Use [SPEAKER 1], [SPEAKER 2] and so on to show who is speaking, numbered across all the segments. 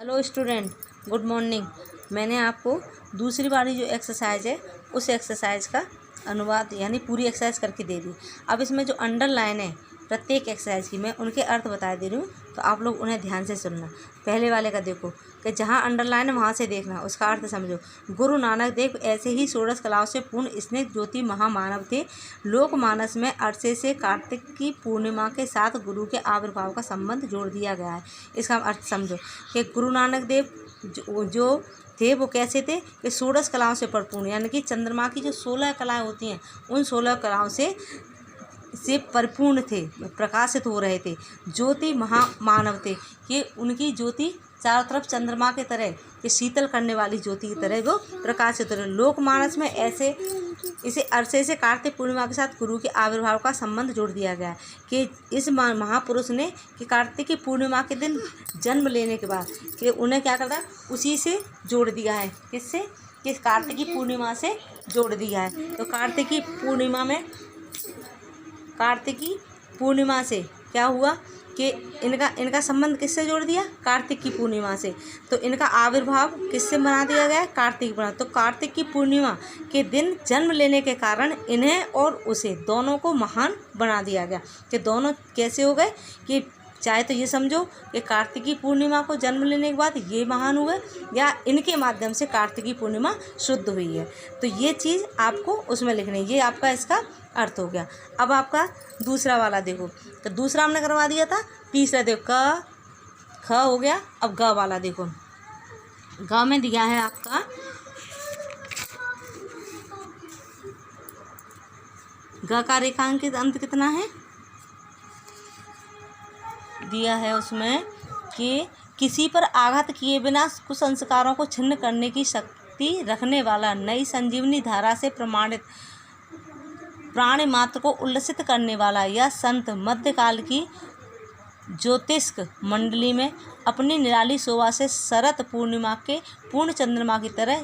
[SPEAKER 1] Hello student, good morning. मैंने आपको दूसरी वाली जो एक्सरसाइज है उस एक्सरसाइज का अनुवाद यानी पूरी एक्सरसाइज करके दे दी। अब इसमें जो अंडरलाइन है प्रत्येक एक्सरसाइज की मैं उनके अर्थ बता दे रही हूँ, तो आप लोग उन्हें ध्यान से सुनना। पहले वाले का देखो कि जहाँ अंडरलाइन है वहाँ से देखना, उसका अर्थ समझो। गुरु नानक देव ऐसे ही षोडश कलाओं से पूर्ण स्नेह ज्योति महामानव थे। लोकमानस में अरसे से कार्तिक की पूर्णिमा के साथ गुरु के आविर्भाव का संबंध जोड़ दिया गया है। इसका अर्थ समझो कि गुरु नानक देव जो थे वो कैसे थे कि षोडश कलाओं से परिपूर्ण, यानी कि चंद्रमा की जो 16 कलाएँ होती हैं उन 16 कलाओं से परिपूर्ण थे, प्रकाशित हो रहे थे। ज्योति महामानव थे कि उनकी ज्योति चारों तरफ चंद्रमा के तरह कि शीतल करने वाली ज्योति की तरह वो प्रकाशित हो रहे। लोकमानस में ऐसे इसे अरसे से कार्तिक पूर्णिमा के साथ गुरु के आविर्भाव का संबंध जोड़ दिया गया है कि इस महापुरुष ने कि कार्तिक की पूर्णिमा के दिन जन्म लेने के बाद कि उन्हें क्या करता है उसी से जोड़ दिया है। किससे? कि कार्तिक की पूर्णिमा से जोड़ दिया है। तो कार्तिक की पूर्णिमा से क्या हुआ कि इनका संबंध किससे जोड़ दिया? कार्तिक की पूर्णिमा से। तो इनका आविर्भाव किससे बना दिया गया है? कार्तिक बना। तो कार्तिक की पूर्णिमा के दिन जन्म लेने के कारण इन्हें और उसे दोनों को महान बना दिया गया। कि दोनों कैसे हो गए कि चाहे तो ये समझो कि कार्तिक की पूर्णिमा को जन्म लेने के बाद ये महान हुए या इनके माध्यम से कार्तिक की पूर्णिमा शुद्ध हुई है। तो ये चीज़ आपको उसमें लिखनी है। ये आपका इसका अर्थ हो गया। अब आपका दूसरा वाला देखो, तो दूसरा हमने करवा दिया था। तीसरा देखो क ख हो गया। अब ग वाला देखो, ग में दिया है आपका ग का रेखांकित अंत कितना है? दिया है उसमें कि किसी पर आघात किए बिना कुसंस्कारों को छिन्न करने की शक्ति रखने वाला, नई संजीवनी धारा से प्रमाणित प्राणी मात्र को उल्लसित करने वाला यह संत मध्यकाल की ज्योतिष्क मंडली में अपनी निराली शोभा से शरत पूर्णिमा के पूर्ण चंद्रमा की तरह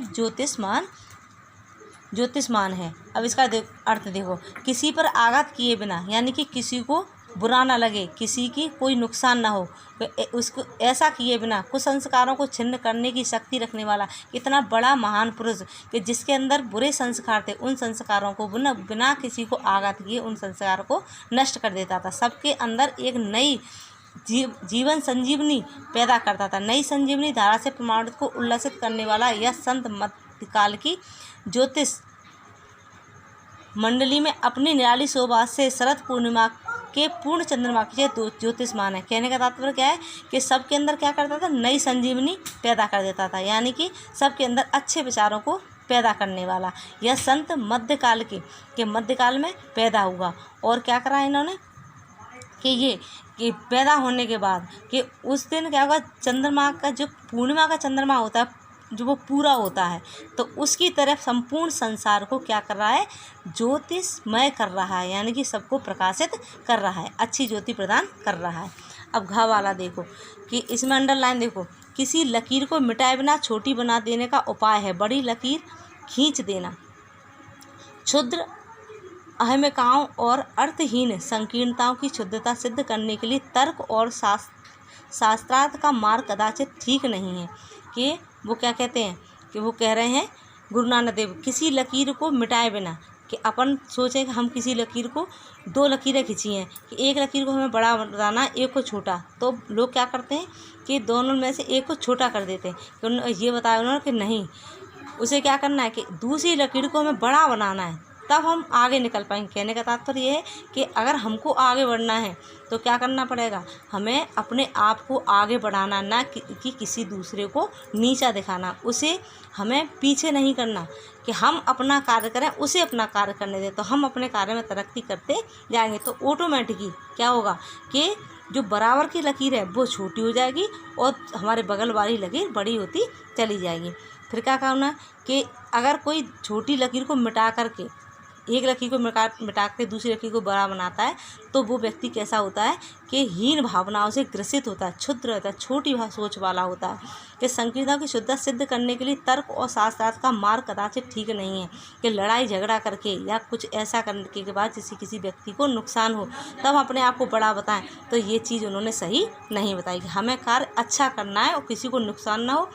[SPEAKER 1] ज्योतिष्मान है। अब इसका अर्थ देखो, किसी पर आघात किए बिना यानी कि किसी को बुरा ना लगे, किसी की कोई नुकसान ना हो, उसको ऐसा किए बिना कुसंस्कारों को छिन्न करने की शक्ति रखने वाला इतना बड़ा महान पुरुष कि जिसके अंदर बुरे संस्कार थे उन संस्कारों को बिना किसी को आघात किए उन संस्कारों को नष्ट कर देता था। सबके अंदर एक नई जीवन संजीवनी पैदा करता था। नई संजीवनी धारा से प्रमाणित को उल्लसित करने वाला यह संत मध्यकाल की ज्योतिष मंडली में अपनी निराली शोभा से शरद पूर्णिमा के पूर्ण चंद्रमा के ज्योतिष्मान है। कहने का तात्पर्य क्या है कि सबके अंदर क्या करता था? नई संजीवनी पैदा कर देता था, यानी कि सबके अंदर अच्छे विचारों को पैदा करने वाला यह संत मध्यकाल के मध्यकाल में पैदा हुआ। और क्या करा इन्होंने कि पैदा होने के बाद कि उस दिन क्या होगा, चंद्रमा का जो पूर्णिमा का चंद्रमा होता है जो वो पूरा होता है, तो उसकी तरफ संपूर्ण संसार को क्या कर रहा है? ज्योतिषमय कर रहा है, यानी कि सबको प्रकाशित कर रहा है, अच्छी ज्योति प्रदान कर रहा है। अब घ वाला देखो कि इसमें अंडरलाइन देखो, किसी लकीर को मिटाए बिना छोटी बना देने का उपाय है बड़ी लकीर खींच देना। क्षुद्र अहमिकाओं और अर्थहीन संकीर्णताओं की शुद्धता सिद्ध करने के लिए तर्क और शास्त्रार्थ का मार्ग कदाचित ठीक नहीं है। कि वो क्या कहते हैं कि वो कह रहे हैं गुरु नानक देव किसी लकीर को मिटाए बिना, कि अपन सोचें कि हम किसी लकीर को 2 लकीरें खींची हैं कि एक लकीर को हमें बड़ा बनाना एक को छोटा, तो लोग क्या करते हैं कि दोनों में से एक को छोटा कर देते हैं। कि ये बताया उन्होंने कि नहीं, उसे क्या करना है कि दूसरी लकीर को हमें बड़ा बनाना है, तब हम आगे निकल पाएंगे। कहने का तात्पर्य ये है कि अगर हमको आगे बढ़ना है तो क्या करना पड़ेगा? हमें अपने आप को आगे बढ़ाना, ना कि किसी दूसरे को नीचा दिखाना, उसे हमें पीछे नहीं करना कि हम अपना कार्य करें उसे अपना कार्य करने दें, तो हम अपने कार्य में तरक्की करते जाएंगे। तो ऑटोमेटिकली क्या होगा कि जो बराबर की लकीर है वो छोटी हो जाएगी और हमारे बगल वाली लकीर बड़ी होती चली जाएगी। फिर क्या करना कि अगर कोई छोटी लकीर को मिटा करके एक लकड़ी को मिटा के दूसरी लकड़ी को बड़ा बनाता है तो वो व्यक्ति कैसा होता है कि हीन भावनाओं से ग्रसित होता है, क्षुद्र होता है, छोटी सोच वाला होता है। कि संकीर्णता की शुद्धता सिद्ध करने के लिए तर्क और शास्त्रार्थ का मार्ग कदाचित ठीक नहीं है कि लड़ाई झगड़ा करके या कुछ ऐसा करने के बाद जिससे किसी व्यक्ति को नुकसान हो तब अपने आप को बड़ा बताएं, तो ये चीज़ उन्होंने सही नहीं बताई कि हमें कार्य अच्छा करना है और किसी को नुकसान ना हो,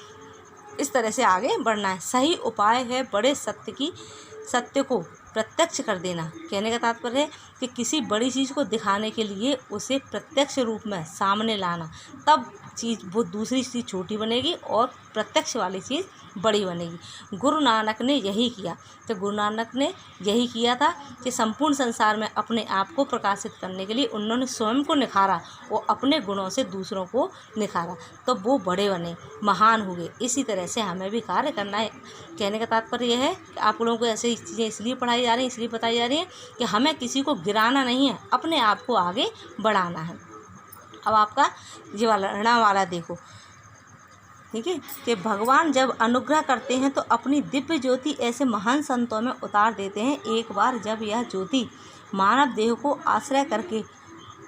[SPEAKER 1] इस तरह से आगे बढ़ना है। सही उपाय है बड़े सत्य को प्रत्यक्ष कर देना। कहने का तात्पर्य है कि किसी बड़ी चीज़ को दिखाने के लिए उसे प्रत्यक्ष रूप में सामने लाना, तब चीज़ वो दूसरी चीज़ छोटी बनेगी और प्रत्यक्ष वाली चीज़ बड़ी बनेगी। गुरु नानक ने यही किया। तो गुरु नानक ने यही किया था कि संपूर्ण संसार में अपने आप को प्रकाशित करने के लिए उन्होंने स्वयं को निखारा और अपने गुणों से दूसरों को निखारा, तो वो बड़े बने, महान हुए। इसी तरह से हमें भी कार्य करना है। कहने का तात्पर्य यह है कि आप लोगों को ऐसे चीज़ें इसलिए पढ़ाई जा रही हैं, इसलिए बताई जा रही हैं कि हमें किसी को गिराना नहीं है, अपने आप को आगे बढ़ाना है। अब आपका ये वाला वाला देखो, ठीक है, कि भगवान जब अनुग्रह करते हैं तो अपनी दिव्य ज्योति ऐसे महान संतों में उतार देते हैं। एक बार जब यह ज्योति मानव देह को आश्रय करके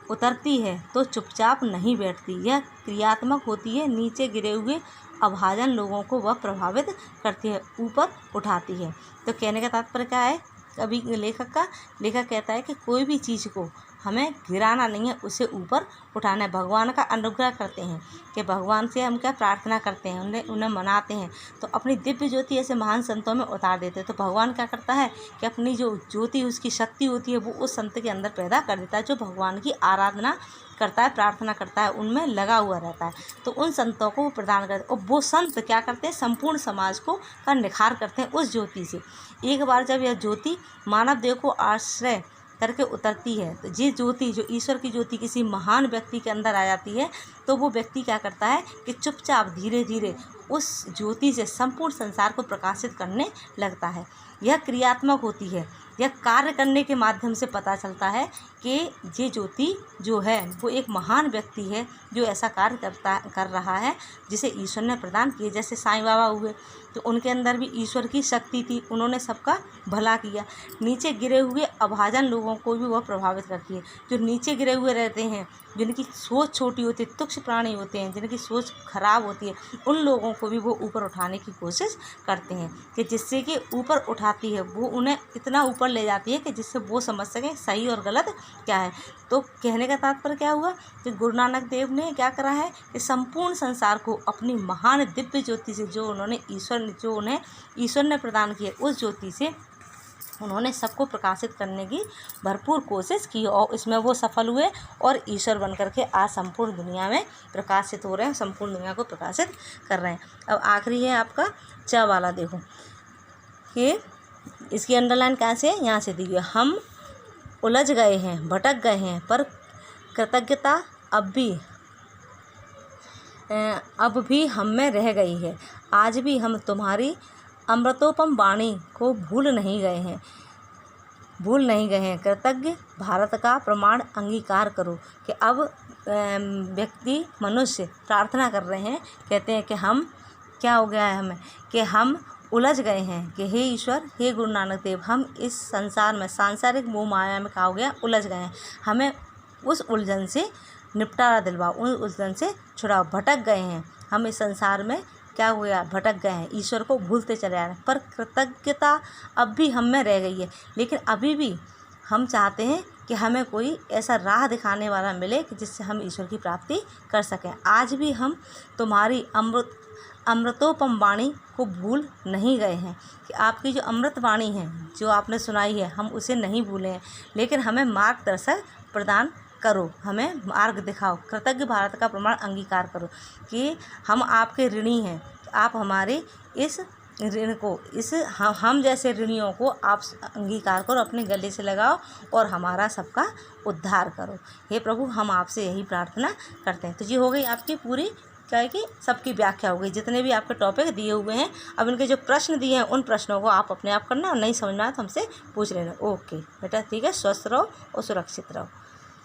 [SPEAKER 1] उतरती है तो चुपचाप नहीं बैठती, यह क्रियात्मक होती है। नीचे गिरे हुए अभाजन लोगों को वह प्रभावित करती है, ऊपर उठाती है। तो कहने का तात्पर्य क्या है, अभी लेखक कहता है कि कोई भी चीज़ को हमें गिराना नहीं है, उसे ऊपर उठाना है। भगवान का अनुग्रह करते हैं कि भगवान से हम क्या प्रार्थना करते हैं, उन्हें मनाते हैं तो अपनी दिव्य ज्योति ऐसे महान संतों में उतार देते हैं। तो भगवान क्या करता है कि अपनी जो ज्योति उसकी शक्ति होती है वो उस संत के अंदर पैदा कर देता है जो भगवान की आराधना करता है, प्रार्थना करता है, उनमें लगा हुआ रहता है। तो उन संतों को वो प्रदान करते हैं और वो संत क्या करते हैं, संपूर्ण समाज को का निखार करते हैं उस ज्योति से। एक बार जब यह ज्योति मानव देह को आश्रय करके उतरती है तो ये ज्योति जो ईश्वर की ज्योति किसी महान व्यक्ति के अंदर आ जाती है तो वो व्यक्ति क्या करता है कि चुपचाप धीरे धीरे उस ज्योति से संपूर्ण संसार को प्रकाशित करने लगता है। यह क्रियात्मक होती है, यह कार्य करने के माध्यम से पता चलता है कि ये ज्योति जो है वो एक महान व्यक्ति है जो ऐसा कार्य कर रहा है जिसे ईश्वर ने प्रदान किए। जैसे साईं बाबा हुए तो उनके अंदर भी ईश्वर की शक्ति थी, उन्होंने सबका भला किया। नीचे गिरे हुए अभाजन लोगों को भी वह प्रभावित करती है। जो नीचे गिरे हुए रहते हैं, जिनकी सोच छोटी होती है, तुच्छ प्राणी होते हैं, जिनकी सोच खराब होती है, उन लोगों को भी वो ऊपर उठाने की कोशिश करते हैं कि जिससे कि ऊपर उठाती है, वो उन्हें इतना ऊपर ले जाती है कि जिससे वो समझ सकें सही और गलत क्या है। तो कहने का तात्पर्य क्या हुआ कि गुरु नानक देव ने क्या करा है कि संपूर्ण संसार को अपनी महान दिव्य ज्योति से जो उन्हें ईश्वर ने प्रदान किया उस ज्योति से उन्होंने सबको प्रकाशित करने की भरपूर कोशिश की और इसमें वो सफल हुए और ईश्वर बन करके आज संपूर्ण दुनिया में प्रकाशित हो रहे हैं, संपूर्ण दुनिया को प्रकाशित कर रहे हैं। अब आखिरी है आपका च वाला, देखो कि इसकी अंडरलाइन कैसे है, यहाँ से दी है। हम उलझ गए हैं, भटक गए हैं, पर कृतज्ञता अब भी हम में रह गई है। आज भी हम तुम्हारी अमृतोपम वाणी को भूल नहीं गए हैं। कृतज्ञ भारत का प्रमाण अंगीकार करो कि अब व्यक्ति मनुष्य प्रार्थना कर रहे हैं, कहते हैं कि हम क्या हो गया है हमें कि हम उलझ गए हैं कि हे ईश्वर, हे गुरु नानक देव, हम इस संसार में सांसारिक मोह माया में क्या हो गया, उलझ गए हैं। हमें उस उलझन से निपटारा दिलवाओ, उस उलझन से छुड़ाओ। भटक गए हैं हम इस संसार में, क्या हुआ, भटक गए हैं, ईश्वर को भूलते चले आ रहे हैं, पर कृतज्ञता अब भी हम में रह गई है। लेकिन अभी भी हम चाहते हैं कि हमें कोई ऐसा राह दिखाने वाला मिले कि जिससे हम ईश्वर की प्राप्ति कर सकें। आज भी हम तुम्हारी अमृतोपम वाणी को भूल नहीं गए हैं कि आपकी जो अमृत वाणी है जो आपने सुनाई है हम उसे नहीं भूले हैं, लेकिन हमें मार्गदर्शक प्रदान करो, हमें मार्ग दिखाओ। कृतज्ञ भारत का प्रमाण अंगीकार करो कि हम आपके ऋणी हैं, आप हमारे इस ऋण को, इस हम जैसे ऋणियों को आप अंगीकार करो, अपने गले से लगाओ और हमारा सबका उद्धार करो। हे प्रभु, हम आपसे यही प्रार्थना करते हैं। तो ये हो गई आपकी पूरी क्या है कि सबकी व्याख्या हो गई, जितने भी आपके टॉपिक दिए हुए हैं। अब इनके जो प्रश्न दिए हैं उन प्रश्नों को आप अपने आप करना और नहीं समझ में आए तो हमसे पूछ लेना। ओके बेटा, ठीक है, स्वस्थ रहो और सुरक्षित रहो।